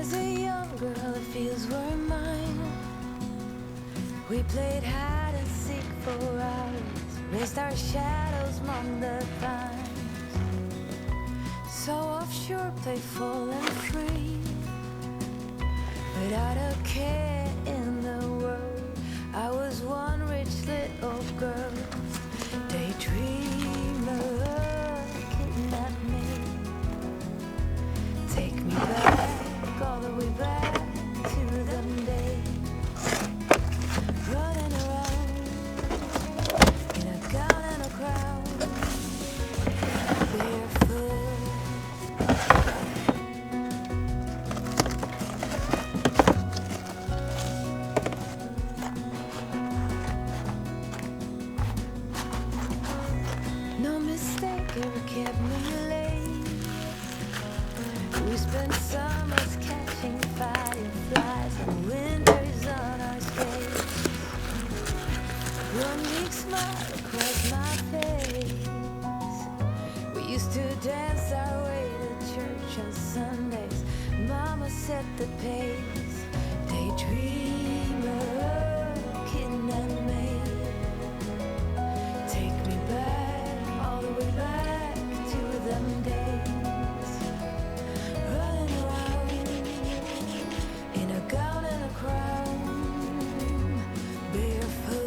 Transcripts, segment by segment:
was a young girl, the fields were mine. We played hide and seek for hours, raised our shadows among the pines. So offshore, playful and free, without a care in the world. I was one rich little girl, daydreamer, kidnap me. Take me back, all the way back to them days, running around in a gown and a crown, barefoot. No mistake ever kept me late. We spent summers catching fireflies and winters on our skates. One big smile across my face. We used to dance our way to church on Sundays. Mama set the pace. Daydreamer, kidnap me. Take me back, all the way back to them days, running around in a gown and a crown, barefoot.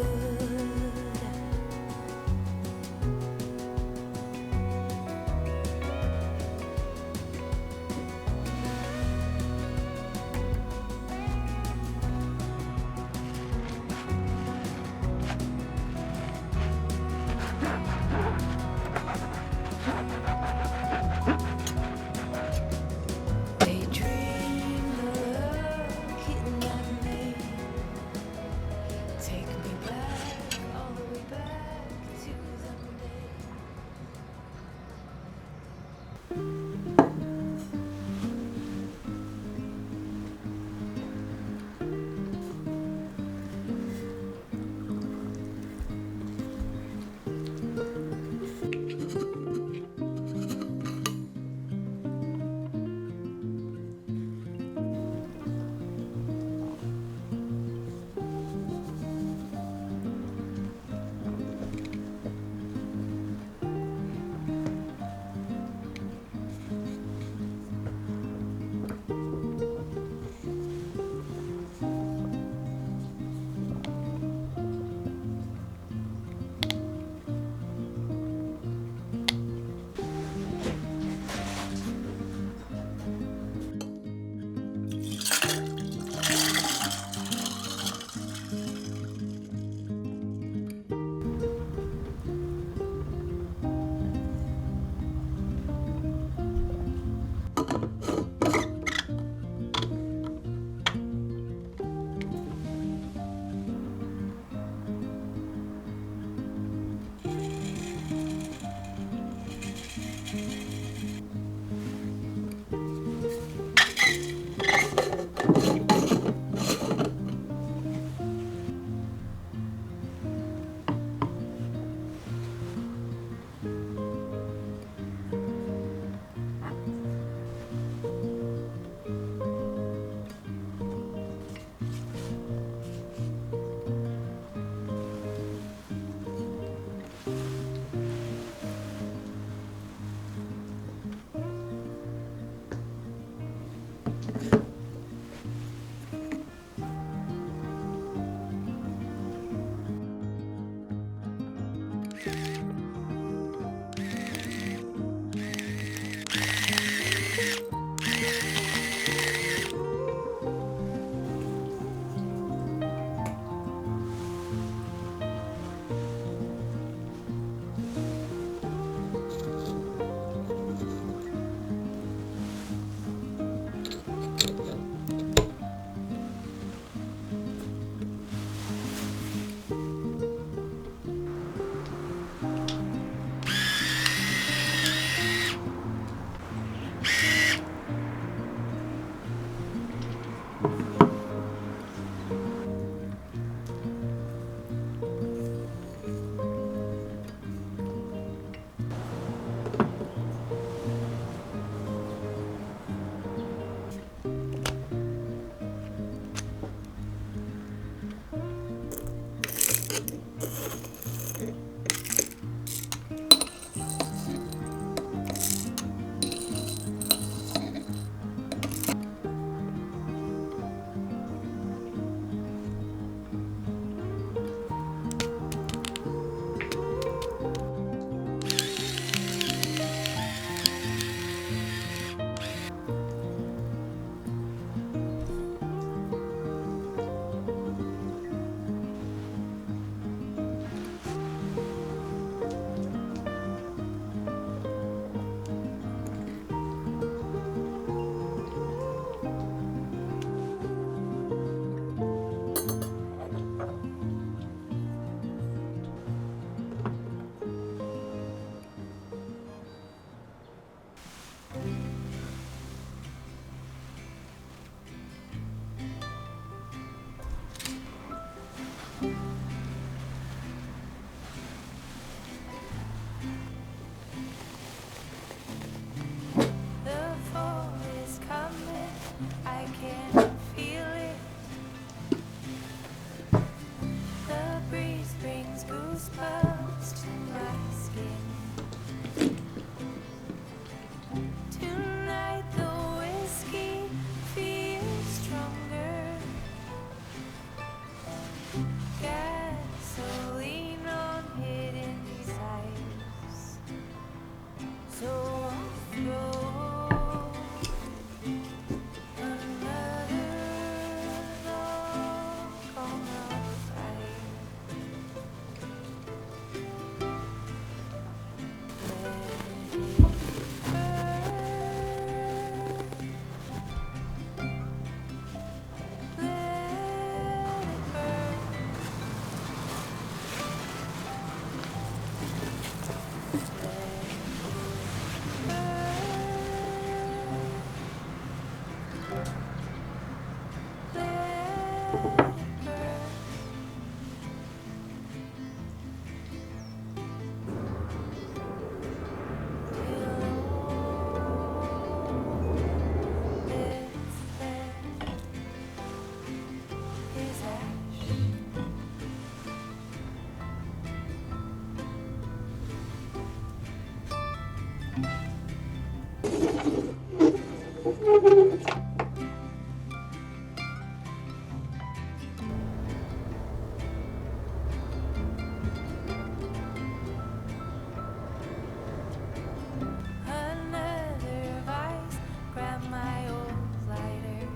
Another vice, grab my old lighter.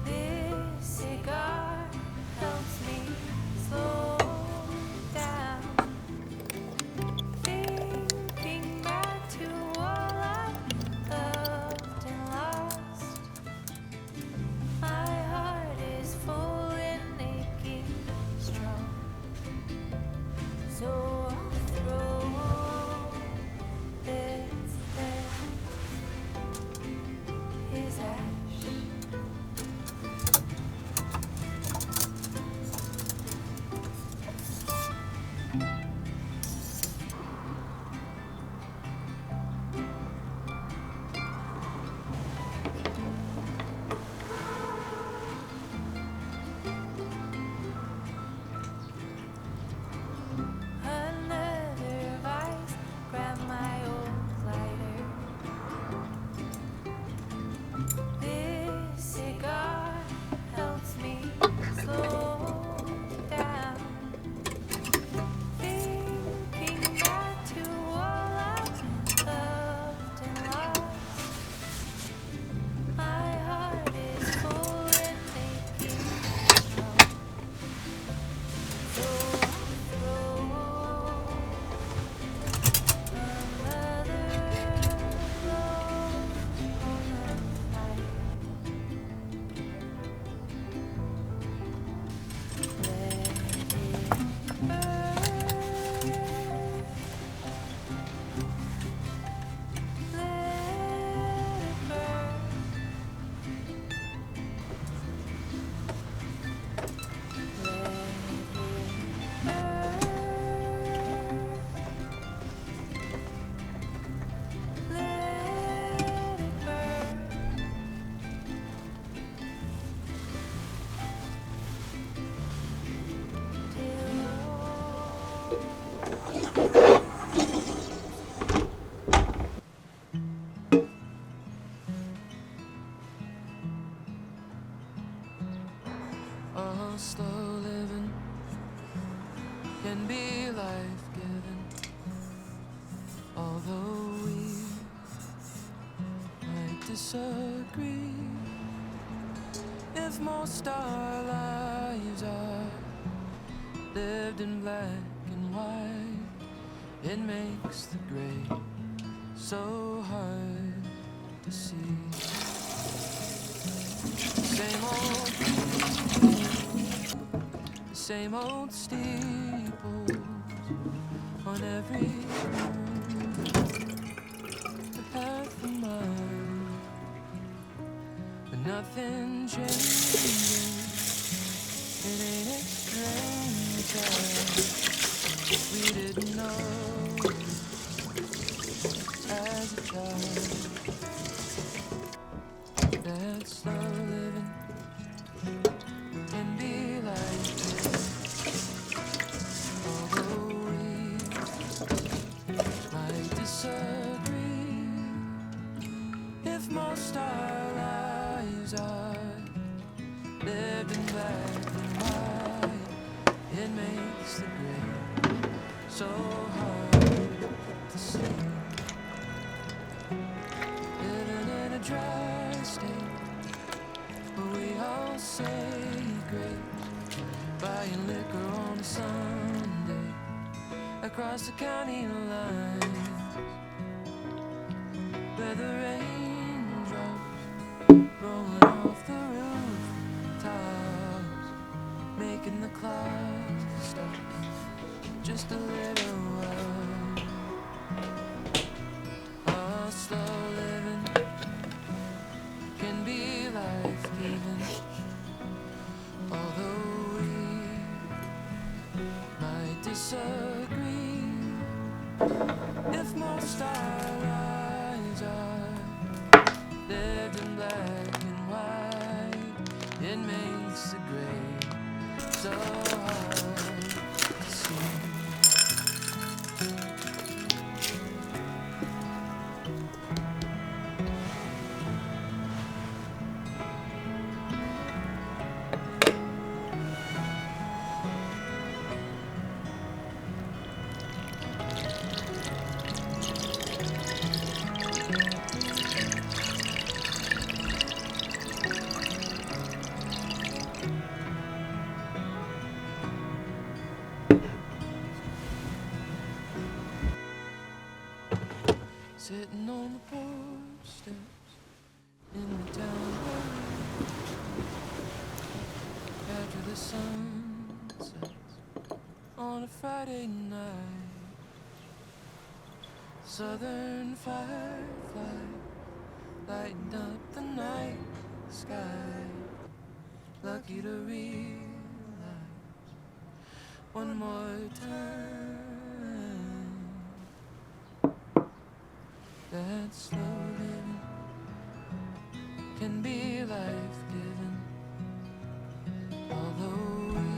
This cigar helps me slow down. Thinking back to all I've loved and lost. My heart is full and aching strong. So I'll throw this his ash. Another vice, grab my old lighter. This cigar helps me slow down. Thinking back to all I've loved and lost. My heart is full and aching strong. So I'll throw another log on the fire. All slow living can be life-giving, although we might disagree. If most our lives are lived in black and white, it makes the gray so hard to see. Same old steeples on every turn, a half a mile, but nothing changes. It ain't it strange that we didn't know as a child that slow living can be like this, although we might disagree. If most our lives are lived in black and white, it makes the gray so hard to see. Living in a dry state, we all say grace, buying liquor on a Sunday across the county line, where the raindrops rolling off the rooftops, making the clouds stop just a little while. All slow living can be life-giving, although we might disagree. If most our lives are lived in black and white, it makes the gray so hard to see. sitting on the porch steps in the town hall after the sun sets on a Friday night. Southern firefly lighting up the night sky. Lucky to realize one more time that slow living can be life-giving. Although we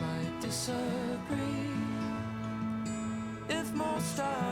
might disagree, if most are